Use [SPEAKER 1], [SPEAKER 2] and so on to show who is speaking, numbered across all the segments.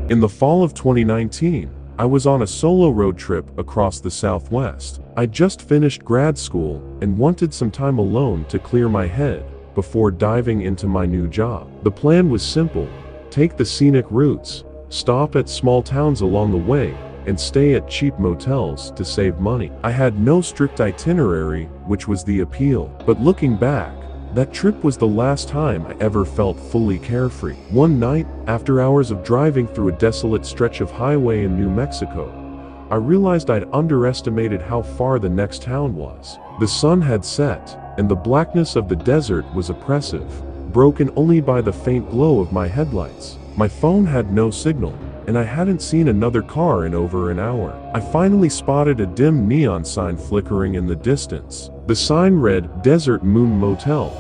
[SPEAKER 1] In the fall of 2019, I was on a solo road trip across the Southwest. I'd just finished grad school and wanted some time alone to clear my head before diving into my new job. The plan was simple: take the scenic routes, stop at small towns along the way, and stay at cheap motels to save money. I had no strict itinerary, which was the appeal. But looking back, that trip was the last time I ever felt fully carefree. One night, after hours of driving through a desolate stretch of highway in New Mexico, I realized I'd underestimated how far the next town was. The sun had set, and the blackness of the desert was oppressive, broken only by the faint glow of my headlights. My phone had no signal, and I hadn't seen another car in over an hour. I finally spotted a dim neon sign flickering in the distance. The sign read Desert Moon Motel.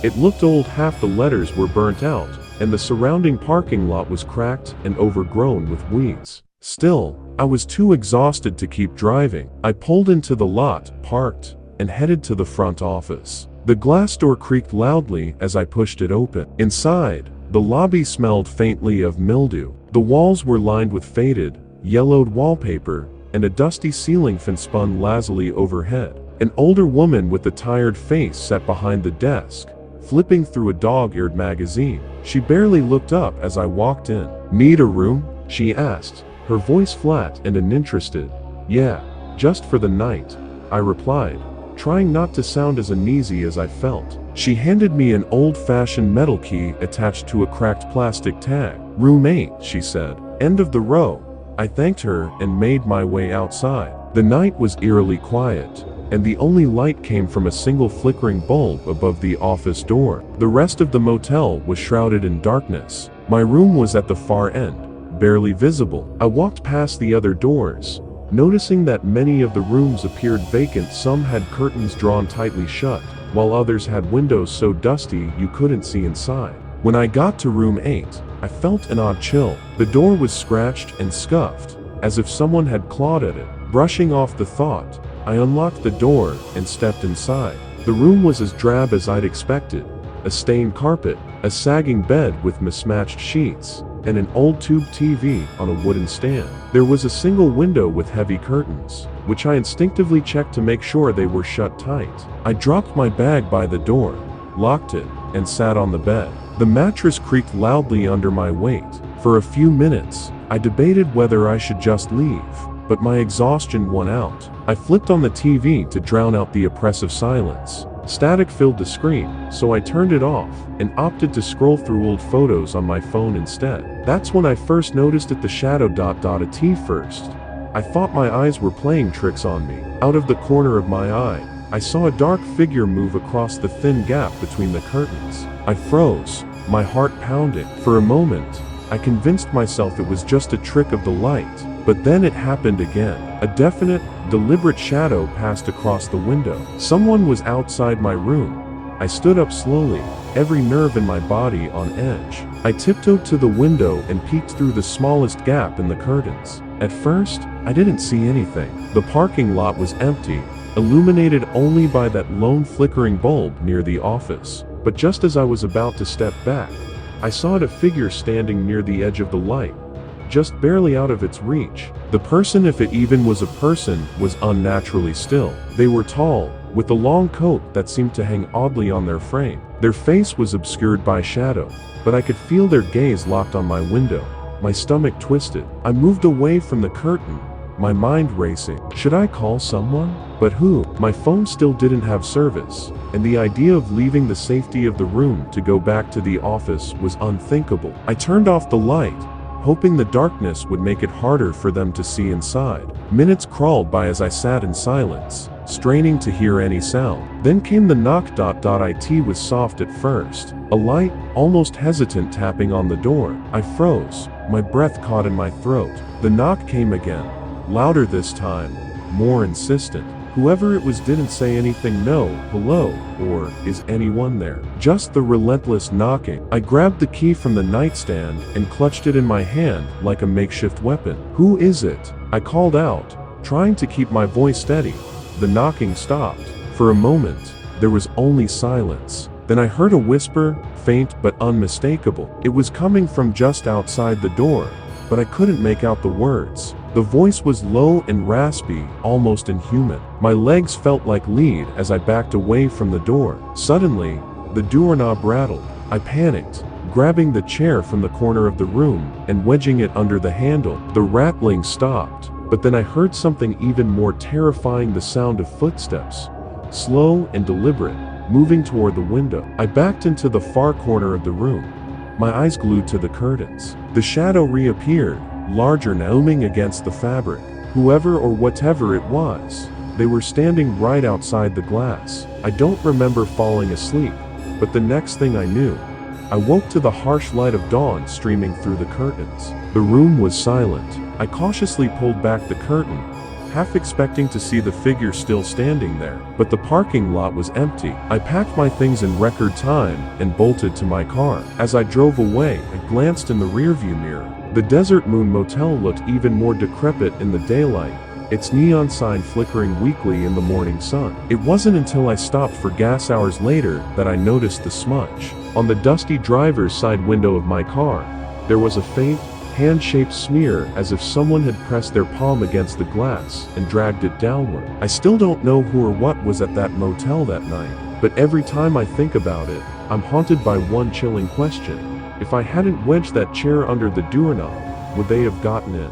[SPEAKER 1] It looked old, half the letters were burnt out, and the surrounding parking lot was cracked and overgrown with weeds. Still, I was too exhausted to keep driving. I pulled into the lot, parked, and headed to the front office. The glass door creaked loudly as I pushed it open. Inside, the lobby smelled faintly of mildew. The walls were lined with faded, yellowed wallpaper, and a dusty ceiling fan spun lazily overhead. An older woman with a tired face sat behind the desk, flipping through a dog-eared magazine. She barely looked up as I walked in. "Need a room?" she asked, her voice flat and uninterested. "Yeah, just for the night," I replied, trying not to sound as uneasy as I felt. She handed me an old-fashioned metal key attached to a cracked plastic tag. "Room 8, she said. "End of the row." I thanked her and made my way outside. The night was eerily quiet, and the only light came from a single flickering bulb above the office door. The rest of the motel was shrouded in darkness. My room was at the far end, barely visible. I walked past the other doors, noticing that many of the rooms appeared vacant. Some had curtains drawn tightly shut, while others had windows so dusty you couldn't see inside. When I got to room 8, I felt an odd chill. The door was scratched and scuffed, as if someone had clawed at it. Brushing off the thought, I unlocked the door and stepped inside. The room was as drab as I'd expected: a stained carpet, a sagging bed with mismatched sheets, and an old tube TV on a wooden stand. There was a single window with heavy curtains, which I instinctively checked to make sure they were shut tight. I dropped my bag by the door, locked it, and sat on the bed. The mattress creaked loudly under my weight. For a few minutes, I debated whether I should just leave, but my exhaustion won out. I flipped on the TV to drown out the oppressive silence. Static filled the screen, so I turned it off and opted to scroll through old photos on my phone instead. That's when I first noticed the shadow at first. I thought my eyes were playing tricks on me. Out of the corner of my eye, I saw a dark figure move across the thin gap between the curtains. I froze, my heart pounding. For a moment, I convinced myself it was just a trick of the light, but then it happened again. A definite, deliberate shadow passed across the window. Someone was outside my room. I stood up slowly, every nerve in my body on edge. I tiptoed to the window and peeked through the smallest gap in the curtains. At first, I didn't see anything. The parking lot was empty, illuminated only by that lone flickering bulb near the office. But just as I was about to step back, I saw a figure standing near the edge of the light, just barely out of its reach. The person, if it even was a person, was unnaturally still. They were tall, with a long coat that seemed to hang oddly on their frame. Their face was obscured by shadow, but I could feel their gaze locked on my window. My stomach twisted. I moved away from the curtain, my mind racing. Should I call someone? But who? My phone still didn't have service, and the idea of leaving the safety of the room to go back to the office was unthinkable. I turned off the light, hoping the darkness would make it harder for them to see inside. Minutes crawled by as I sat in silence, straining to hear any sound. Then came the knock. It was soft at first, a light, almost hesitant tapping on the door. I froze, my breath caught in my throat. The knock came again, louder this time, more insistent. Whoever it was didn't say anything, no, hello, or is anyone there? Just the relentless knocking. I grabbed the key from the nightstand and clutched it in my hand like a makeshift weapon. "Who is it?" I called out, trying to keep my voice steady. The knocking stopped. For a moment, there was only silence. Then I heard a whisper, faint but unmistakable. It was coming from just outside the door, but I couldn't make out the words. The voice was low and raspy, almost inhuman. My legs felt like lead as I backed away from the door. Suddenly, the doorknob rattled. I panicked, grabbing the chair from the corner of the room and wedging it under the handle. The rattling stopped, but then I heard something even more terrifying, the sound of footsteps, slow and deliberate, moving toward the window. I backed into the far corner of the room, my eyes glued to the curtains. The shadow reappeared, larger now, looming against the fabric. Whoever or whatever it was, they were standing right outside the glass. I don't remember falling asleep, but the next thing I knew, I woke to the harsh light of dawn streaming through the curtains. The room was silent. I cautiously pulled back the curtain, half expecting to see the figure still standing there, but the parking lot was empty. I packed my things in record time and bolted to my car. As I drove away, I glanced in the rearview mirror. The Desert Moon Motel looked even more decrepit in the daylight, its neon sign flickering weakly in the morning sun. It wasn't until I stopped for gas hours later that I noticed the smudge. On the dusty driver's side window of my car, there was a faint, hand-shaped smear, as if someone had pressed their palm against the glass and dragged it downward. I still don't know who or what was at that motel that night, but every time I think about it, I'm haunted by one chilling question. If I hadn't wedged that chair under the doorknob, would they have gotten in?